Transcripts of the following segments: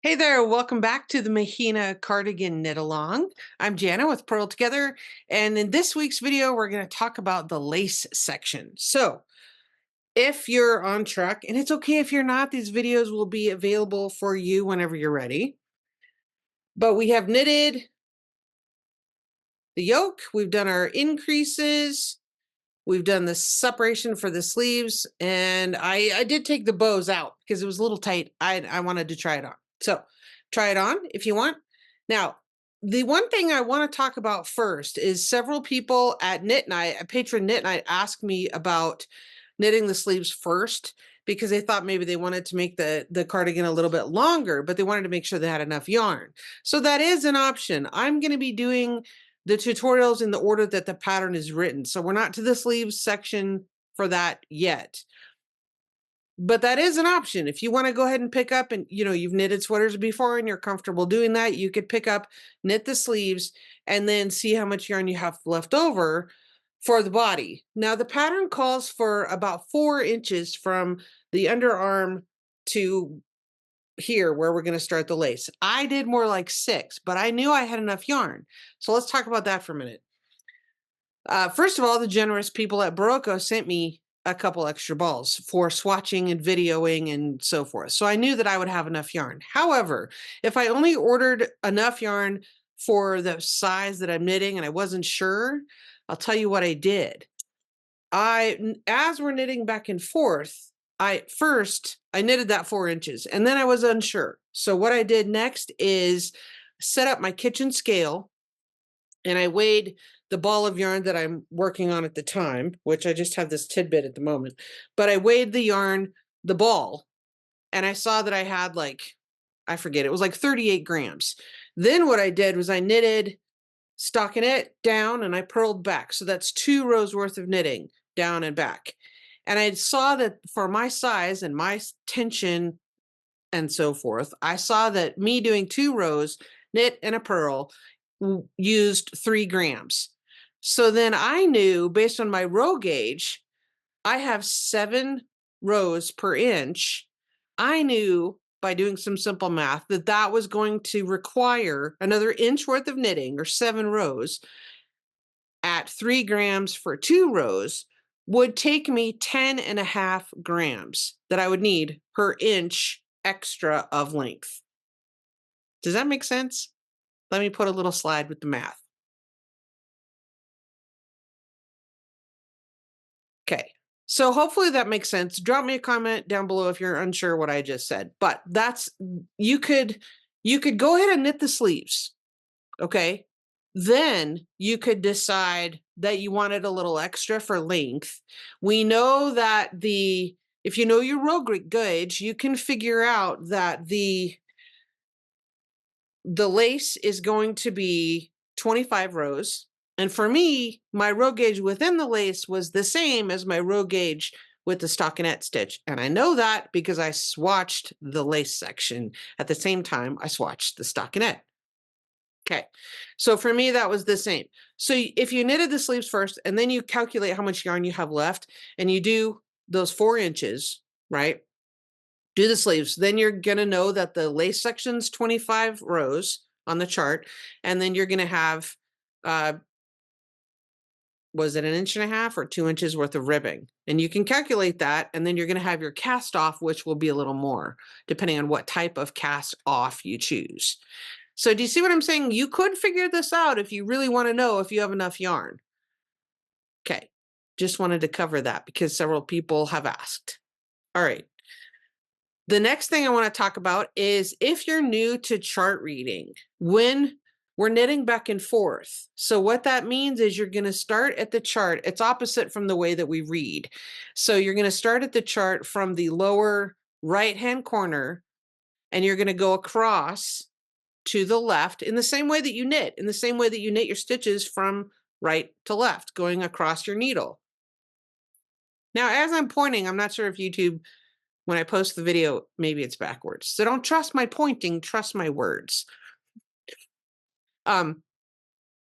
Hey there, welcome back to the Mahina Cardigan Knit Along. I'm Jana with Purl Together, and in this week's video, we're going to talk about the lace section. So, if you're on track, and it's okay if you're not, these videos will be available for you whenever you're ready. But we have knitted the yoke, we've done our increases, we've done the separation for the sleeves, and I did take the bows out because it was a little tight. I wanted to try it on. So try it on if you want. Now, the one thing I want to talk about first is several people at Knit Night, at Patron Knit Night, asked me about knitting the sleeves first because they thought maybe they wanted to make the cardigan a little bit longer, but they wanted to make sure they had enough yarn. So that is an option. I'm going to be doing the tutorials in the order that the pattern is written. So we're not to the sleeves section for that yet. But that is an option. If you want to go ahead and pick up and, you've knitted sweaters before and you're comfortable doing that, you could pick up, knit the sleeves, and then see how much yarn you have left over for the body. Now, the pattern calls for about 4 inches from the underarm to here where we're going to start the lace. I did more like 6, but I knew I had enough yarn. So let's talk about that for a minute. First of all, the generous people at Barocco sent me a couple extra balls for swatching and videoing and so forth. So I knew that I would have enough yarn. However, if I only ordered enough yarn for the size that I'm knitting and I wasn't sure, I'll tell you what I did. As we're knitting back and forth, I knitted that 4 inches and then I was unsure. So what I did next is set up my kitchen scale and I weighed the ball of yarn that I'm working on at the time, which I just have this tidbit at the moment, but I weighed the yarn, the ball, and I saw that I had I forget, it was like 38 grams. Then what I did was I knitted stockinette down and I purled back. So that's 2 rows worth of knitting down and back. And I saw that for my size and my tension and so forth, I saw that me doing 2 rows, knit and a purl, used 3 grams. So then I knew based on my row gauge, I have 7 rows per inch. I knew by doing some simple math that that was going to require another inch worth of knitting or 7 rows at 3 grams for 2 rows would take me 10.5 grams that I would need per inch extra of length. Does that make sense? Let me put a little slide with the math. Okay, so hopefully that makes sense. Drop me a comment down below if you're unsure what I just said. But you could go ahead and knit the sleeves, okay? Then you could decide that you wanted a little extra for length. We know that if you know your row gauge, you can figure out that the lace is going to be 25 rows. And for me, my row gauge within the lace was the same as my row gauge with the stockinette stitch. And I know that because I swatched the lace section at the same time I swatched the stockinette. Okay, so for me, that was the same. So if you knitted the sleeves first and then you calculate how much yarn you have left and you do those 4 inches, right? Do the sleeves, then you're going to know that the lace section's 25 rows on the chart. And then you're going to have, was it 1.5 inches or 2 inches worth of ribbing? And you can calculate that. And then you're going to have your cast off, which will be a little more, depending on what type of cast off you choose. So do you see what I'm saying? You could figure this out if you really want to know if you have enough yarn. Okay, just wanted to cover that because several people have asked. All right. The next thing I want to talk about is if you're new to chart reading, when we're knitting back and forth. So what that means is you're going to start at the chart. It's opposite from the way that we read. So you're going to start at the chart from the lower right-hand corner, and you're going to go across to the left in the same way that you knit, in the same way that you knit your stitches from right to left, going across your needle. Now, as I'm pointing, I'm not sure if YouTube, when I post the video, maybe it's backwards. So don't trust my pointing, trust my words.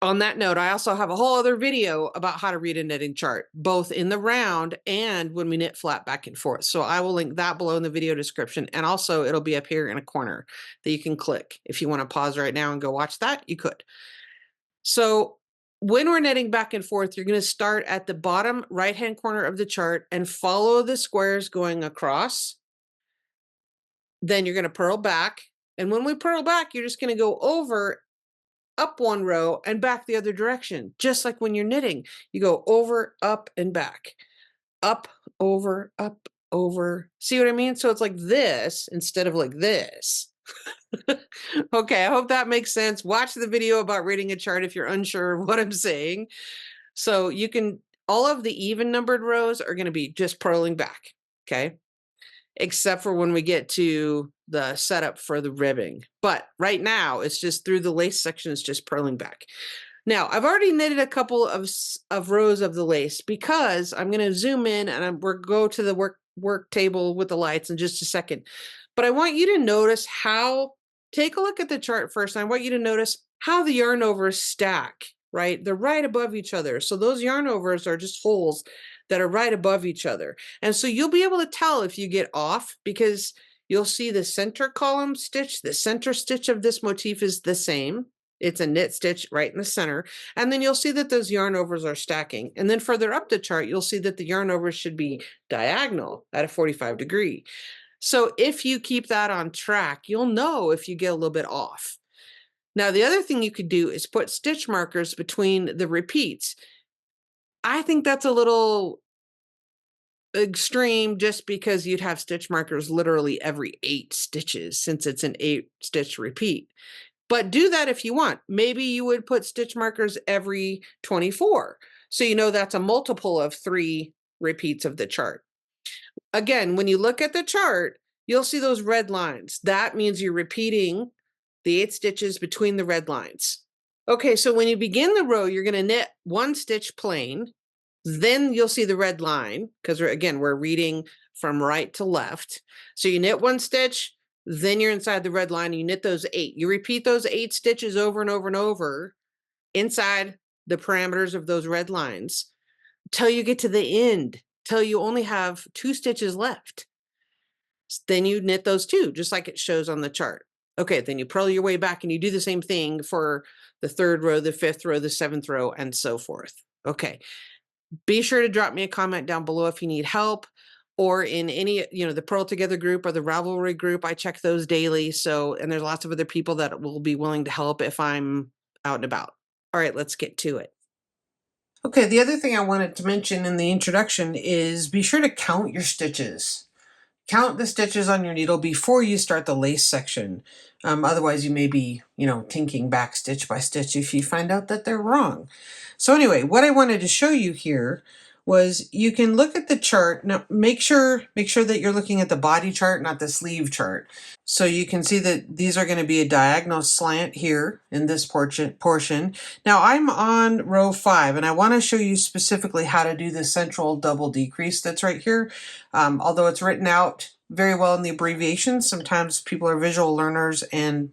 On that note, I also have a whole other video about how to read a knitting chart, both in the round and when we knit flat back and forth. So I will link that below in the video description. And also it'll be up here in a corner that you can click. If you want to pause right now and go watch that, you could. So when we're knitting back and forth, you're going to start at the bottom right-hand corner of the chart and follow the squares going across. Then you're going to purl back. And when we purl back, you're just going to go over up one row and back the other direction, just like when you're knitting. You go over, up, and back. Up, over, up, over. See what I mean? So it's like this instead of like this. Okay, I hope that makes sense. Watch the video about reading a chart if you're unsure of what I'm saying. So you can, all of the even numbered rows are going to be just purling back, okay? Except for when we get to the setup for the ribbing. But right now, it's just through the lace section, it's just purling back. Now, I've already knitted a couple of rows of the lace because I'm going to zoom in and we'll go to the work table with the lights in just a second. But I want you to notice how, take a look at the chart first, and I want you to notice how the yarn overs stack, right? They're right above each other. So those yarn overs are just holes that are right above each other. And so you'll be able to tell if you get off because you'll see the center column stitch, the center stitch of this motif is the same. It's a knit stitch right in the center. And then you'll see that those yarn overs are stacking. And then further up the chart, you'll see that the yarn overs should be diagonal at a 45 degree. So if you keep that on track, you'll know if you get a little bit off. Now, the other thing you could do is put stitch markers between the repeats. I think that's a little extreme just because you'd have stitch markers literally every 8 stitches since it's an 8 stitch repeat. But do that if you want. Maybe you would put stitch markers every 24. So you know that's a multiple of 3 repeats of the chart. Again, when you look at the chart, you'll see those red lines. That means you're repeating the 8 stitches between the red lines. Okay, so when you begin the row, you're going to knit 1 stitch plain. Then you'll see the red line because we're reading from right to left. So you knit 1 stitch, then you're inside the red line, and you knit those 8. You repeat those 8 stitches over and over and over inside the parameters of those red lines till you get to the end, till you only have 2 stitches left. Then you knit those 2, just like it shows on the chart. Okay, then you purl your way back and you do the same thing for the 3rd row, the 5th row, the 7th row, and so forth. Okay, be sure to drop me a comment down below if you need help, or in any, the Purl Together group or the Ravelry group. I check those daily. So, and there's lots of other people that will be willing to help if I'm out and about. All right, let's get to it. Okay, the other thing I wanted to mention in the introduction is be sure to count your stitches. Count the stitches on your needle before you start the lace section. Otherwise, you may be, tinking back stitch by stitch if you find out that they're wrong. So anyway, what I wanted to show you here was you can look at the chart. Now, make sure that you're looking at the body chart, not the sleeve chart. So you can see that these are going to be a diagonal slant here in this portion. Now I'm on row 5 and I want to show you specifically how to do the central double decrease that's right here. Although it's written out very well in the abbreviations, sometimes people are visual learners, and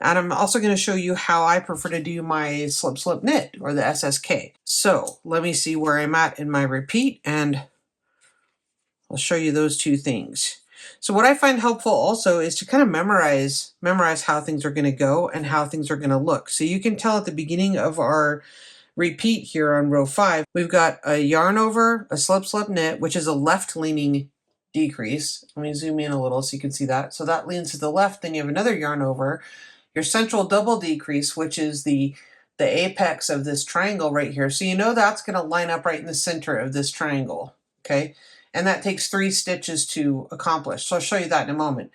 I'm also going to show you how I prefer to do my slip slip knit, or the SSK. So let me see where I'm at in my repeat and I'll show you those 2 things. So what I find helpful also is to kind of memorize how things are going to go and how things are going to look. So you can tell at the beginning of our repeat here on row 5, we've got a yarn over, a slip slip knit, which is a left leaning decrease. Let me zoom in a little so you can see that. So that leans to the left, then you have another yarn over, your central double decrease, which is the apex of this triangle right here. So you know that's going to line up right in the center of this triangle, okay? And that takes 3 stitches to accomplish. So I'll show you that in a moment.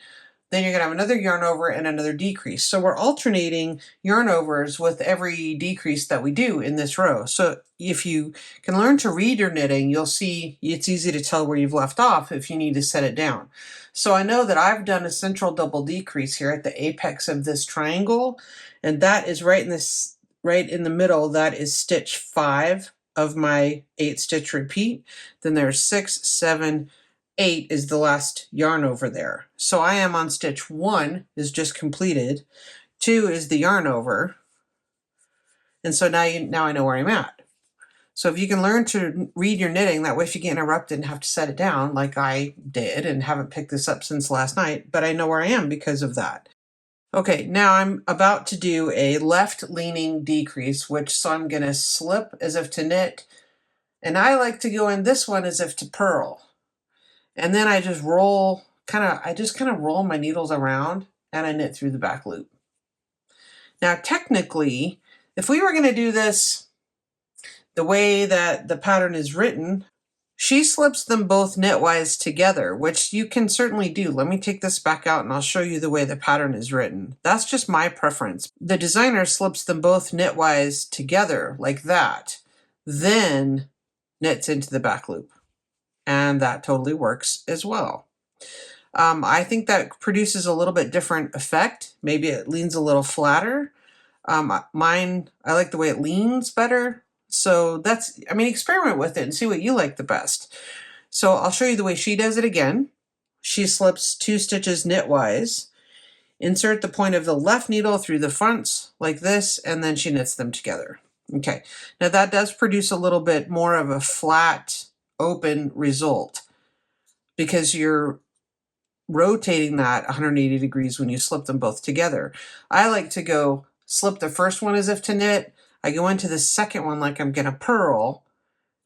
Then you're going to have another yarn over and another decrease. So we're alternating yarn overs with every decrease that we do in this row. So if you can learn to read your knitting, you'll see it's easy to tell where you've left off if you need to set it down. So I know that I've done a central double decrease here at the apex of this triangle, and that is right in the middle. That is stitch 5 of my 8 stitch repeat. Then there's 6, 7, 8 is the last yarn over there. So I am on stitch 1 is just completed, 2 is the yarn over, And so now I know where I'm at. So if you can learn to read your knitting, that way if you get interrupted and have to set it down, like I did and haven't picked this up since last night, but I know where I am because of that. Okay, now I'm about to do a left leaning decrease, so I'm going to slip as if to knit. And I like to go in this one as if to purl. And then I just roll, kind of roll my needles around and I knit through the back loop. Now, technically, if we were going to do this the way that the pattern is written, she slips them both knitwise together, which you can certainly do. Let me take this back out and I'll show you the way the pattern is written. That's just my preference. The designer slips them both knitwise together like that, then knits into the back loop. And that totally works as well. I think that produces a little bit different effect. Maybe it leans a little flatter. Mine, I like the way it leans better. So experiment with it and see what you like the best. So I'll show you the way she does it again. She slips 2 stitches knitwise, insert the point of the left needle through the fronts like this, and then she knits them together. Okay, now that does produce a little bit more of a flat, open result because you're rotating that 180 degrees when you slip them both together. I like to go slip the first one as if to knit. I go into the second one like I'm going to purl,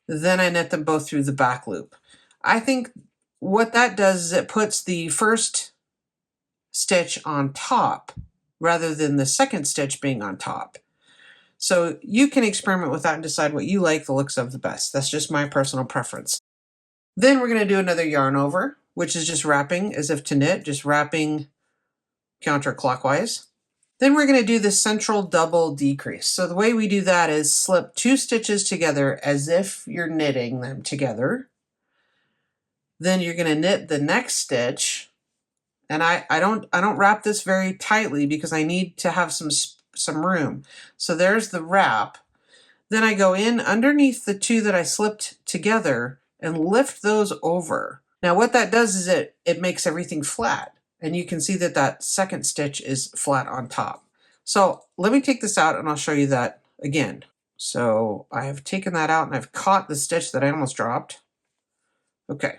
then I knit them both through the back loop. I think what that does is it puts the first stitch on top rather than the second stitch being on top. So you can experiment with that and decide what you like the looks of the best. That's just my personal preference. Then we're going to do another yarn over, which is just wrapping as if to knit, just wrapping counterclockwise. Then we're going to do the central double decrease. So the way we do that is slip 2 stitches together as if you're knitting them together. Then you're going to knit the next stitch. And I don't wrap this very tightly because I need to have some room. So there's the wrap. Then I go in underneath the 2 that I slipped together and lift those over. Now what that does is it makes everything flat. And you can see that that second stitch is flat on top. So let me take this out and I'll show you that again. So I have taken that out and I've caught the stitch that I almost dropped. Okay.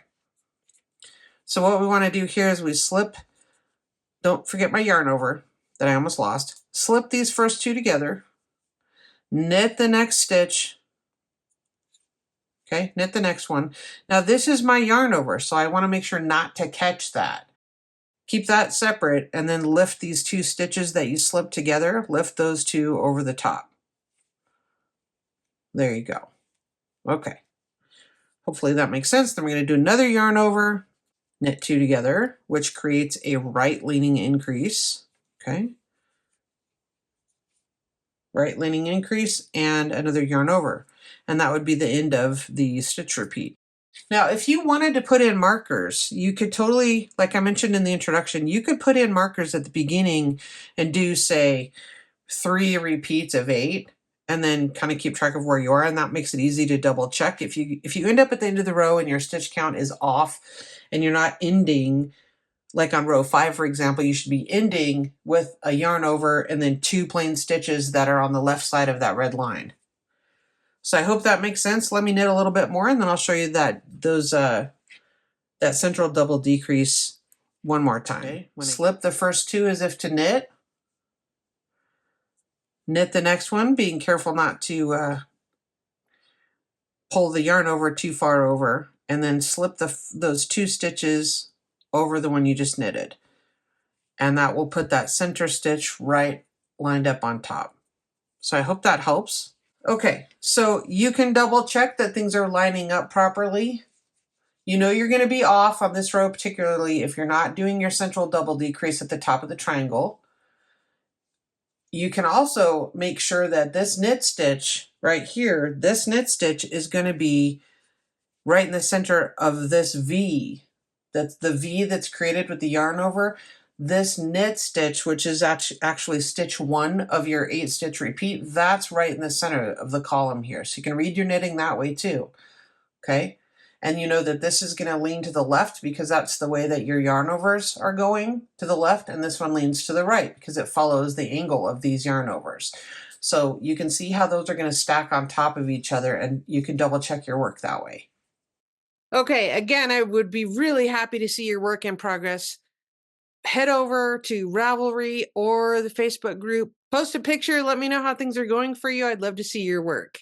So what we want to do here is we slip, don't forget my yarn over that I almost lost, slip these first 2 together, knit the next stitch, okay, knit the next one. Now this is my yarn over, so I want to make sure not to catch that. Keep that separate and then lift these 2 stitches that you slipped together, lift those 2 over the top. There you go. Okay. Hopefully that makes sense. Then we're going to do another yarn over, knit 2 together, which creates a right leaning increase. Okay. Right leaning increase and another yarn over. And that would be the end of the stitch repeat. Now, if you wanted to put in markers, you could totally, like I mentioned in the introduction, you could put in markers at the beginning and do, say, 3 repeats of 8, and then kind of keep track of where you are, and that makes it easy to double check. If you end up at the end of the row and your stitch count is off and you're not ending, like on row 5, for example, you should be ending with a yarn over and then 2 plain stitches that are on the left side of that red line. So I hope that makes sense. Let me knit a little bit more and then I'll show you that central double decrease one more time. Okay. Slip the first 2 as if to knit. Knit the next one, being careful not to pull the yarn over too far over, and then slip those 2 stitches over the one you just knitted. And that will put that center stitch right lined up on top. So I hope that helps. Okay, so you can double check that things are lining up properly. You know you're going to be off on this row, particularly if you're not doing your central double decrease at the top of the triangle. You can also make sure that this knit stitch right here, this knit stitch is going to be right in the center of this V. That's the V that's created with the yarn over. This knit stitch, which is actually stitch 1 of your 8 stitch repeat, that's right in the center of the column here. So you can read your knitting that way too, okay? And you know that this is going to lean to the left because that's the way that your yarn overs are going, to the left, and this one leans to the right because it follows the angle of these yarn overs. So you can see how those are going to stack on top of each other, and you can double check your work that way. Okay, again, I would be really happy to see your work in progress. Head over to Ravelry or the Facebook group, post a picture, let me know how things are going for you. I'd love to see your work.